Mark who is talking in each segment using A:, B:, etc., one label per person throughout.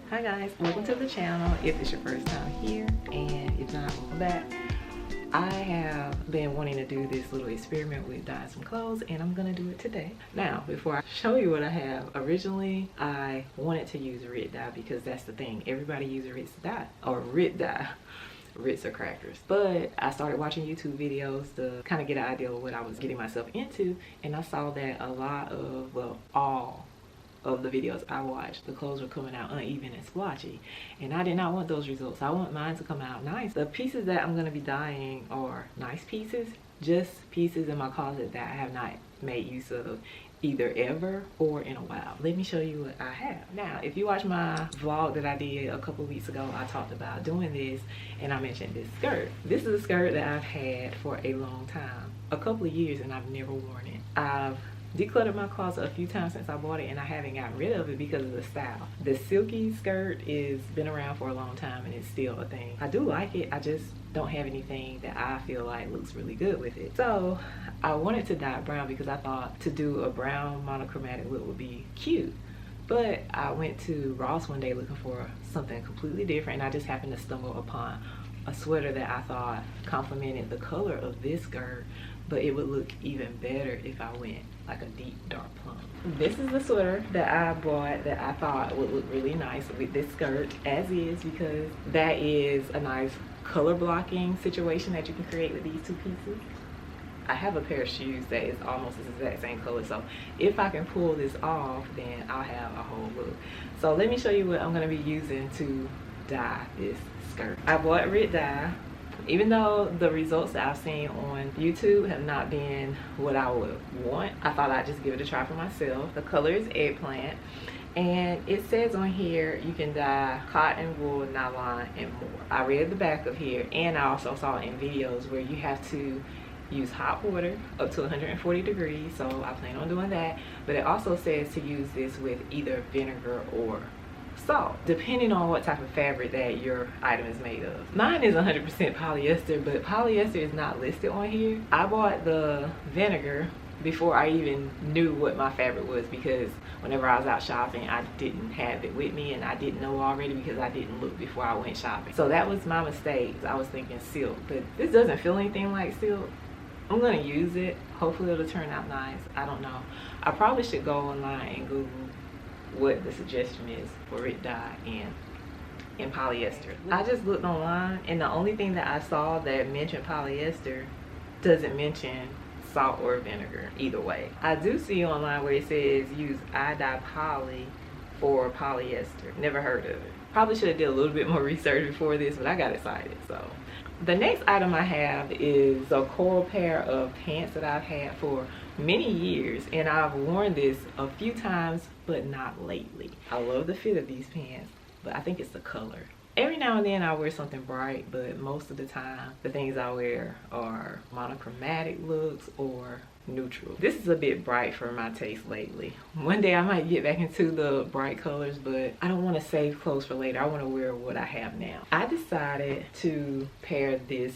A: Hi guys, welcome to the channel if it's your first time here, and if not, welcome back. I have been wanting to do this little experiment with dyeing some clothes, and I'm gonna do it today. Now, before I show you what I have, originally I wanted to use Rit dye because that's the thing. Everybody uses Rit dye or Rit dye. Ritz or crackers. But I started watching YouTube videos to kind of get an idea of what I was getting myself into, and I saw that a lot of, well, all of the videos I watched, the clothes were coming out uneven and splotchy, and I did not want those results. I want mine to come out nice. The pieces that I'm going to be dyeing are nice pieces, just pieces in my closet that I have not made use of either ever or in a while. Let me show you what I have. Now, if you watch my vlog that I did a couple of weeks ago, I talked about doing this, and I mentioned this skirt. This is a skirt that I've had for a long time, a couple of years, and I've never worn it. I've decluttered my closet a few times since I bought it, and I haven't gotten rid of it because of the style. The silky skirt is been around for a long time and it's still a thing. I do like it, I just don't have anything that I feel like looks really good with it. So I wanted to dye it brown because I thought to do a brown monochromatic look would be cute. But I went to Ross one day looking for something completely different, and I just happened to stumble upon a sweater that I thought complemented the color of this skirt, but it would look even better if I went like a deep dark plum. This is the sweater that I bought that I thought would look really nice with this skirt as is, because that is a nice color blocking situation that you can create with these two pieces. I have a pair of shoes that is almost the exact same color, so if I can pull this off, then I'll have a whole look. So let me show you what I'm going to be using to dye this skirt. I bought Rit dye. Even though the results that I've seen on YouTube have not been what I would want, I thought I'd just give it a try for myself. The color is eggplant, and it says on here you can dye cotton, wool, nylon, and more. I read the back of here, and I also saw in videos where you have to use hot water up to 140 degrees, so I plan on doing that. But it also says to use this with either vinegar or salt, depending on what type of fabric that your item is made of. Mine is 100% polyester, but polyester is not listed on here. I bought the vinegar before I even knew what my fabric was, because whenever I was out shopping, I didn't have it with me, and I didn't know already because I didn't look before I went shopping. So that was my mistake. I was thinking silk, but this doesn't feel anything like silk. I'm gonna use it. Hopefully it'll turn out nice. I don't know. I probably should go online and Google what the suggestion is for Rit dye in polyester. I just looked online, and the only thing that I saw that mentioned polyester doesn't mention salt or vinegar either way. I do see online where it says use iodide poly for polyester. Never heard of it. Probably should have did a little bit more research before this, but I got excited. So the next item I have is a coral pair of pants that I've had for many years, and I've worn this a few times, but not lately. I love the fit of these pants, but I think it's the color. Every now and then I wear something bright, but most of the time the things I wear are monochromatic looks or neutral. This is a bit bright for my taste lately. One day I might get back into the bright colors, but I don't want to save clothes for later. I want to wear what I have now. I decided to pair this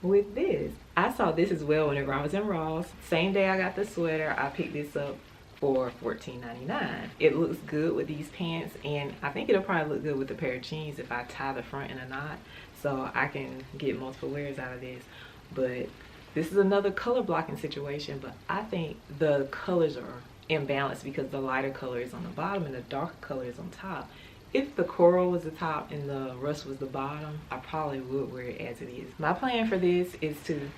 A: with this. I saw this as well whenever I was in Ross. Same day I got the sweater, I picked this up for $14.99. It looks good with these pants, and I think it'll probably look good with a pair of jeans if I tie the front in a knot, so I can get multiple wears out of this. But this is another color blocking situation, but I think the colors are imbalanced because the lighter color is on the bottom and the darker color is on top. If the coral was the top and the rust was the bottom, I probably would wear it as it is. My plan for this is to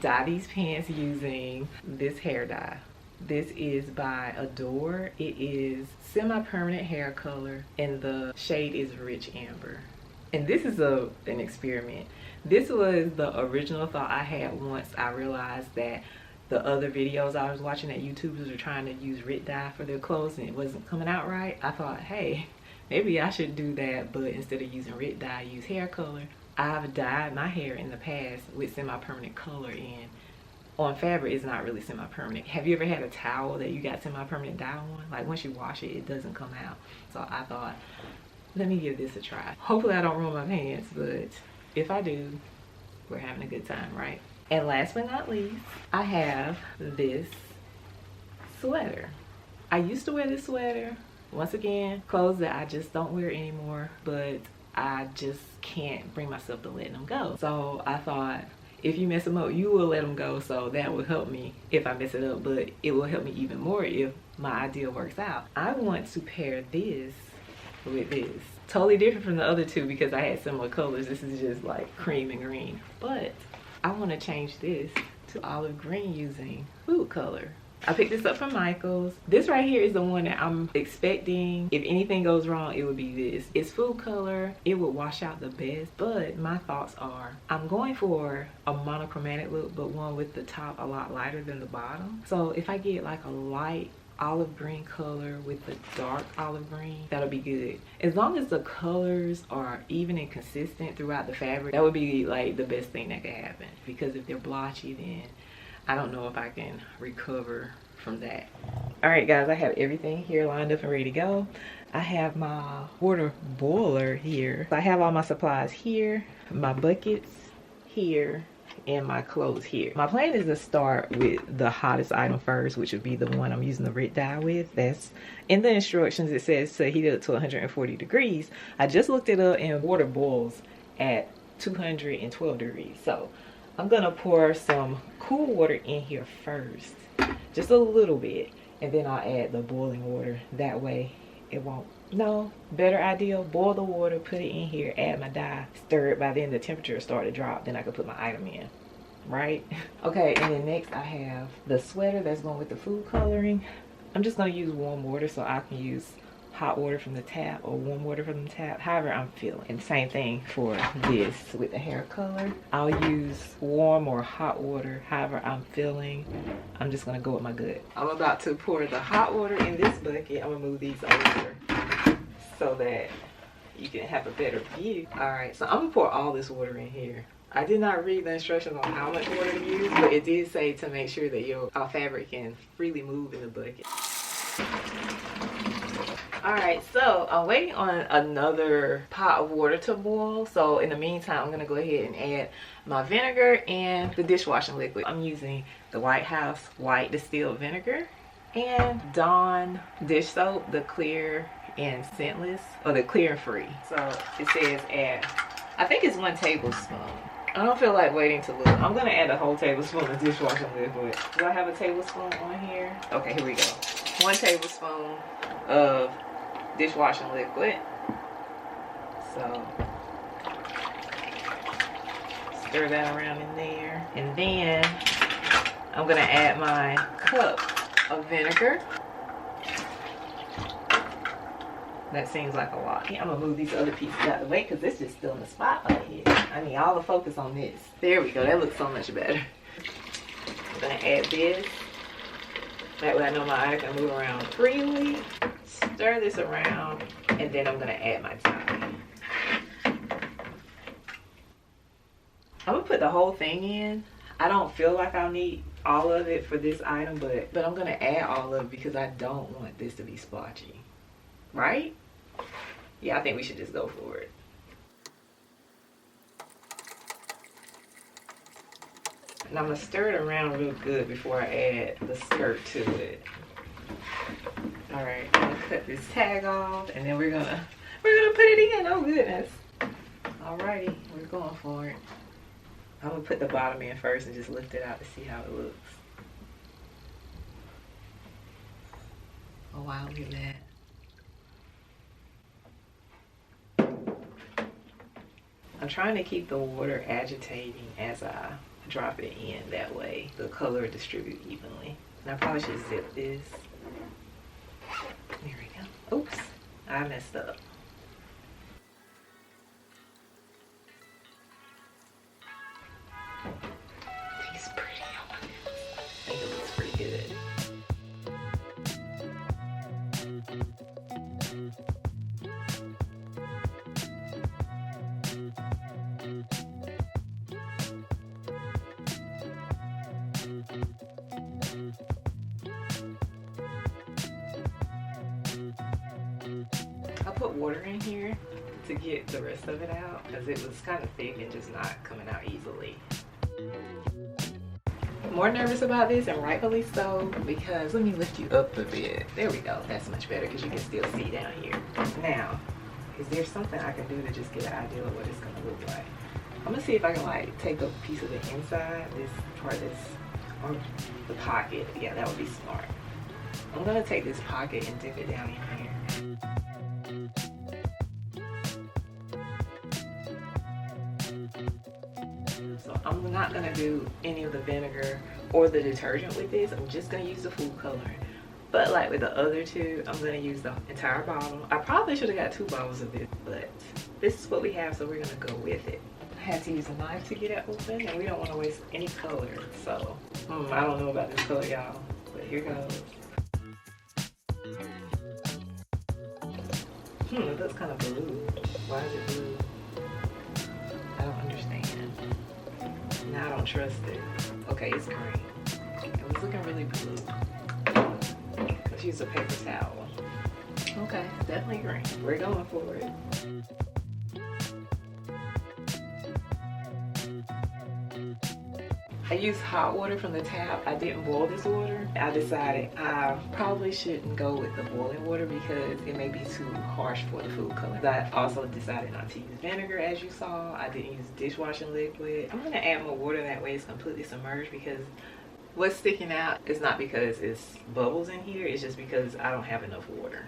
A: dye these pants using this hair dye. This is by Adore. It is semi-permanent hair color, and the shade is Rich Amber. And this is an experiment. This was the original thought I had once I realized that the other videos I was watching that YouTubers were trying to use Rit dye for their clothes and it wasn't coming out right. I thought, hey, maybe I should do that, but instead of using Rit dye, use hair color. I've dyed my hair in the past with semi-permanent color, and on fabric it's not really semi-permanent. Have you ever had a towel that you got semi-permanent dye on? Like once you wash it, it doesn't come out. So I thought, let me give this a try. Hopefully I don't ruin my pants, but if I do, we're having a good time, right? And last but not least, I have this sweater. I used to wear this sweater Once again, clothes that I just don't wear anymore, but I just can't bring myself to letting them go. So I thought, if you mess them up, you will let them go. So that will help me if I mess it up, but it will help me even more if my idea works out. I want to pair this with this. Totally different from the other two because I had similar colors. This is just like cream and green. But I want to change this to olive green using food color. I picked this up from Michael's. This right here is the one that I'm expecting. If anything goes wrong, it would be this. It's food color. It would wash out the best. But my thoughts are, I'm going for a monochromatic look, but one with the top a lot lighter than the bottom. So if I get like a light olive green color with the dark olive green, that'll be good. As long as the colors are even and consistent throughout the fabric, that would be like the best thing that could happen. Because if they're blotchy, then I don't know if I can recover from that. All right, guys, I have everything here lined up and ready to go. I have my water boiler here. I have all my supplies here, my buckets here, and my clothes here. My plan is to start with the hottest item first, which would be the one I'm using the Rit dye with. That's in the instructions. It says to heat it up to 140 degrees. I just looked it up and water boils at 212 degrees. So I'm gonna pour some cool water in here first, just a little bit, and then I'll add the boiling water. That way it won't, no, better idea, boil the water, put it in here, add my dye, stir it. By then the temperature will start to drop, then I can put my item in, right? Okay, and then next I have the sweater that's going with the food coloring. I'm just gonna use warm water, so I can use hot water from the tap or warm water from the tap, however I'm feeling. And same thing for this with the hair color. I'll use warm or hot water, however I'm feeling. I'm just gonna go with my gut. I'm about to pour the hot water in this bucket. I'm gonna move these over so that you can have a better view. All right, so I'm gonna pour all this water in here. I did not read the instructions on how much water to use, but it did say to make sure that your fabric can freely move in the bucket. All right, so I'm waiting on another pot of water to boil. So in the meantime, I'm gonna go ahead and add my vinegar and the dishwashing liquid. I'm using the White House white distilled vinegar and Dawn dish soap, the clear and scentless, or the clear and free. So it says add, I think it's 1 tablespoon. I don't feel like waiting to look. I'm gonna add a whole tablespoon of dishwashing liquid. Do I have a tablespoon on here? Okay, here we go. 1 tablespoon of dishwashing liquid. So stir that around in there, and then I'm gonna add my cup of vinegar. That seems like a lot. I'm gonna move these other pieces out of the way because this is still in the spotlight here. I need all the focus on this. There we go. That looks so much better. I'm gonna add this. That way I know my item can move around freely. Stir this around, and then I'm gonna add my dye. I'm gonna put the whole thing in. I don't feel like I'll need all of it for this item, but I'm gonna add all of it because I don't want this to be splotchy, right? Yeah, I think we should just go for it. And I'm gonna stir it around real good before I add the skirt to it. All right, I'm gonna cut this tag off, and then we're gonna put it in. Oh goodness. Alrighty, we're going for it. I'm gonna put the bottom in first and just lift it out to see how it looks. Oh wow, look at that. I'm trying to keep the water agitating as I drop it in. That way the color distributes evenly. And I probably should zip this. There we go. Oops, I messed up. He's pretty. I think it looks pretty good. I put water in here to get the rest of it out because it was kind of thick and just not coming out easily. more nervous about this, and rightfully so, because let me lift you up a bit. There we go. That's much better because you can still see down here. Now, is there something I can do to just get an idea of what it's gonna look like? I'm gonna see if I can like take a piece of the inside, this part or the pocket. Yeah, that would be smart. I'm gonna take this pocket and dip it down in here. So I'm not gonna do any of the vinegar or the detergent with this. I'm just gonna use the food coloring. But like with the other two, I'm gonna use the entire bottle. I probably should have got 2 bottles of this, but this is what we have, so we're gonna go with it. I had to use a knife to get it open, and we don't want to waste any color. So I don't know about this color, y'all, but here goes. It looks kind of blue. Why is it blue? I don't understand. Now I don't trust it. Okay, it's green. It was looking really blue. Let's use a paper towel. Okay, it's definitely green. We're going for it. I used hot water from the tap. I didn't boil this water. I decided I probably shouldn't go with the boiling water because it may be too harsh for the food color. I also decided not to use vinegar, as you saw. I didn't use dishwashing liquid. I'm gonna add more water, that way it's completely submerged, because what's sticking out is not because it's bubbles in here, it's just because I don't have enough water.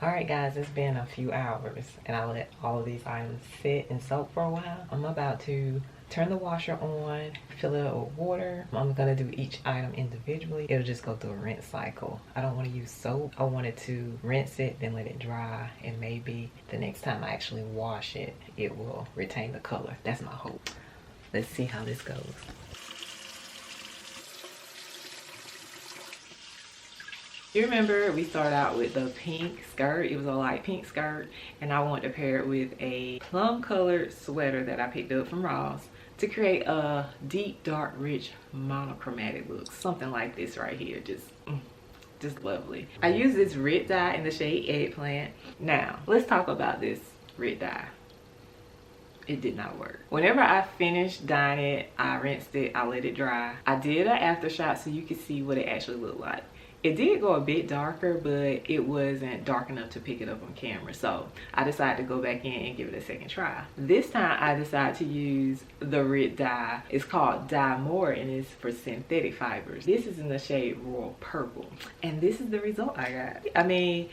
A: Alright guys, it's been a few hours and I let all of these items sit and soak for a while. I'm about to turn the washer on, fill it up with water. I'm gonna do each item individually. It'll just go through a rinse cycle. I don't want to use soap. I wanted to rinse it, then let it dry, and maybe the next time I actually wash it, it will retain the color. That's my hope. Let's see how this goes. You remember we started out with the pink skirt. It was a light pink skirt, and I wanted to pair it with a plum colored sweater that I picked up from Ross to create a deep, dark, rich, monochromatic look. Something like this right here, just lovely. I used this red dye in the shade Eggplant. Now, let's talk about this red dye. It did not work. Whenever I finished dyeing it, I rinsed it, I let it dry. I did an after shot so you could see what it actually looked like. It did go a bit darker, but it wasn't dark enough to pick it up on camera. So I decided to go back in and give it a second try. This time I decided to use the red dye. It's called Dye More and it's for synthetic fibers. This is in the shade Royal Purple. And this is the result I got. I mean,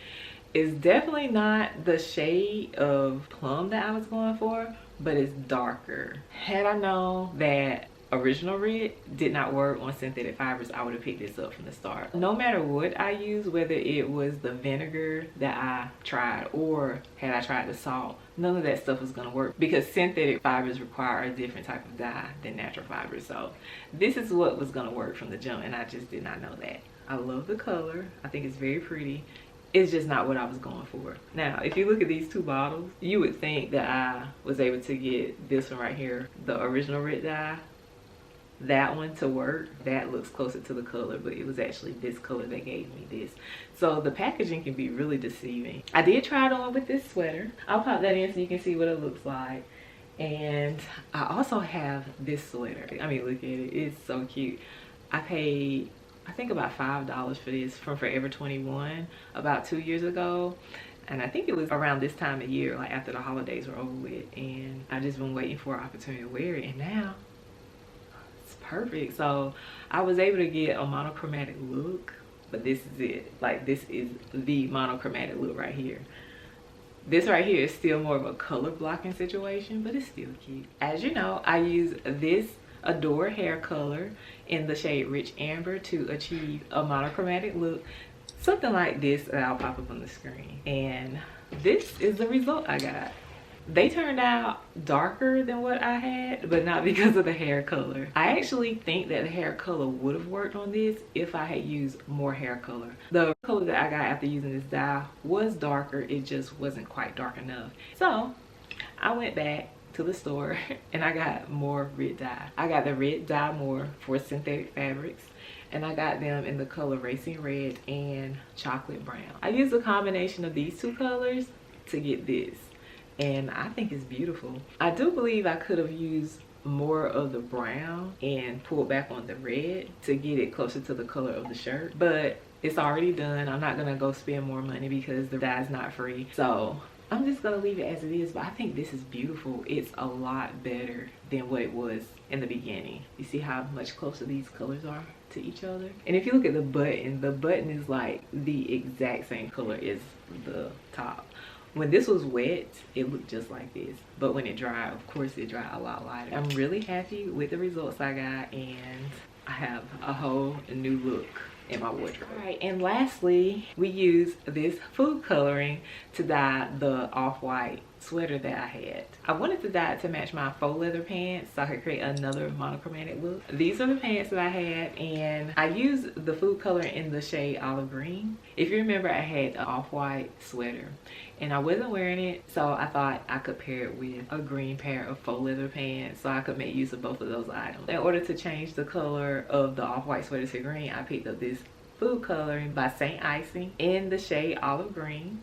A: it's definitely not the shade of plum that I was going for, but it's darker. Had I known that original red did not work on synthetic fibers, I would have picked this up from the start. No matter what I used, whether it was the vinegar that I tried or had I tried the salt, none of that stuff was going to work because synthetic fibers require a different type of dye than natural fibers. So this is what was going to work from the jump, and I just did not know that. I love the color. I think it's very pretty. It's just not what I was going for. Now, if you look at these 2 bottles, you would think that I was able to get this one right here, the original red dye, that one to work. That looks closer to the color, but it was actually this color that gave me this. So the packaging can be really deceiving. I did try it on with this sweater. I'll pop that in so you can see what it looks like. And I also have this sweater. I mean, look at it. It's so cute. I paid, I think, about $5 for this from Forever 21 about 2 years ago. And I think it was around this time of year, like after the holidays were over with. And I just been waiting for an opportunity to wear it. And now perfect. So I was able to get a monochromatic look, but this is it. Like, this is the monochromatic look right here. This right here is still more of a color blocking situation, but it's still cute. As you know, I use this Adore hair color in the shade Rich Amber to achieve a monochromatic look, something like this that I'll pop up on the screen. And this is the result I got. They turned out darker than what I had, but not because of the hair color. I actually think that the hair color would have worked on this if I had used more hair color. The color that I got after using this dye was darker, it just wasn't quite dark enough. So I went back to the store and I got more red dye. I got the red Dye More for synthetic fabrics, and I got them in the color Racing Red and Chocolate Brown. I used a combination of these 2 colors to get this, and I think it's beautiful. I do believe I could have used more of the brown and pulled back on the red to get it closer to the color of the shirt, but it's already done. I'm not gonna go spend more money because the dye is not free, so I'm just gonna leave it as it is. But I think this is beautiful. It's a lot better than what it was in the beginning. You see how much closer these colors are to each other? And if you look at the button is like the exact same color as the top. When this was wet, it looked just like this, but when it dried, of course it dried a lot lighter. I'm really happy with the results I got, and I have a whole new look in my wardrobe. All right, and lastly, we use this food coloring to dye the off-white sweater that I had. I wanted to dye it to match my faux leather pants so I could create another monochromatic look. These are the pants that I had, and I used the food color in the shade olive green. If you remember, I had an off-white sweater and I wasn't wearing it, so I thought I could pair it with a green pair of faux leather pants so I could make use of both of those items. In order to change the color of the off-white sweater to green, I picked up this food coloring by St. Icing in the shade olive green.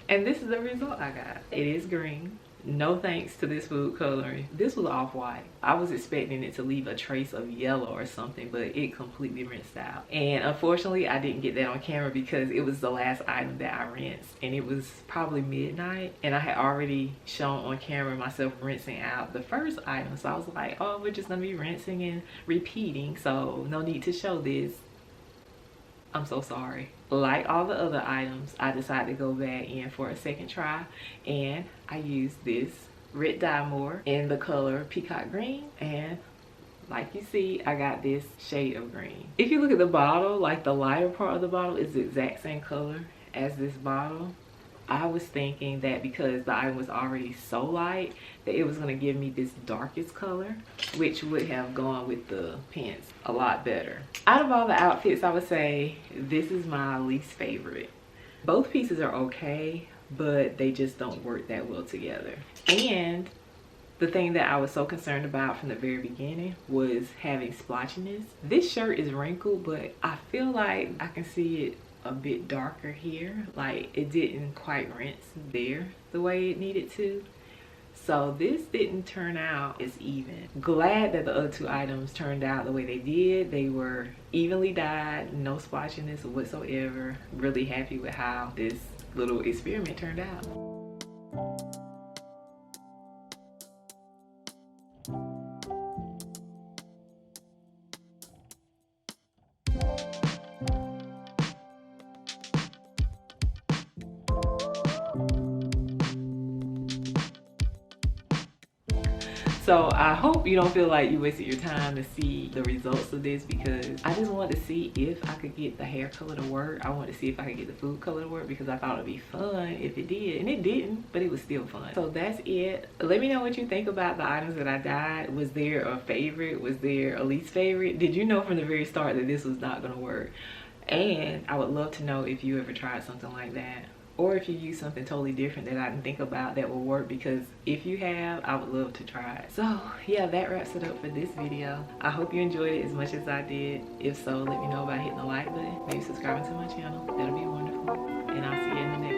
A: And this is the result I got. It is green. No thanks to this food coloring. This was off-white. I was expecting it to leave a trace of yellow or something, but it completely rinsed out. And unfortunately, I didn't get that on camera because it was the last item that I rinsed, and it was probably midnight, and I had already shown on camera myself rinsing out the first item. So I was like, oh, we're just gonna be rinsing and repeating, so no need to show this. I'm so sorry. Like all the other items, I decided to go back in for a second try, and I used this Red Dye More in the color Peacock Green, and like you see, I got this shade of green. If you look at the bottle, like the lighter part of the bottle is the exact same color as this bottle. I was thinking that because the item was already so light that it was going to give me this darkest color, which would have gone with the pants a lot better. Out of all the outfits, I would say this is my least favorite. Both pieces are okay, but they just don't work that well together. And the thing that I was so concerned about from the very beginning was having splotchiness. This shirt is wrinkled, but I feel like I can see it a bit darker here. Like it didn't quite rinse there the way it needed to. So this didn't turn out as even. Glad that the other two items turned out the way they did. They were evenly dyed, no splotchiness whatsoever. Really happy with how this little experiment turned out. So I hope you don't feel like you wasted your time to see the results of this, because I just wanted to see if I could get the hair color to work. I wanted to see if I could get the food color to work because I thought it'd be fun if it did, and it didn't, but it was still fun. So that's it. Let me know what you think about the items that I dyed. Was there a favorite? Was there a least favorite? Did you know from the very start that this was not gonna work? And I would love to know if you ever tried something like that, or if you use something totally different that I didn't think about that will work, because if you have, I would love to try it. So yeah, that wraps it up for this video. I hope you enjoyed it as much as I did. If so, let me know by hitting the like button, maybe subscribing to my channel. That'll be wonderful. And I'll see you in the next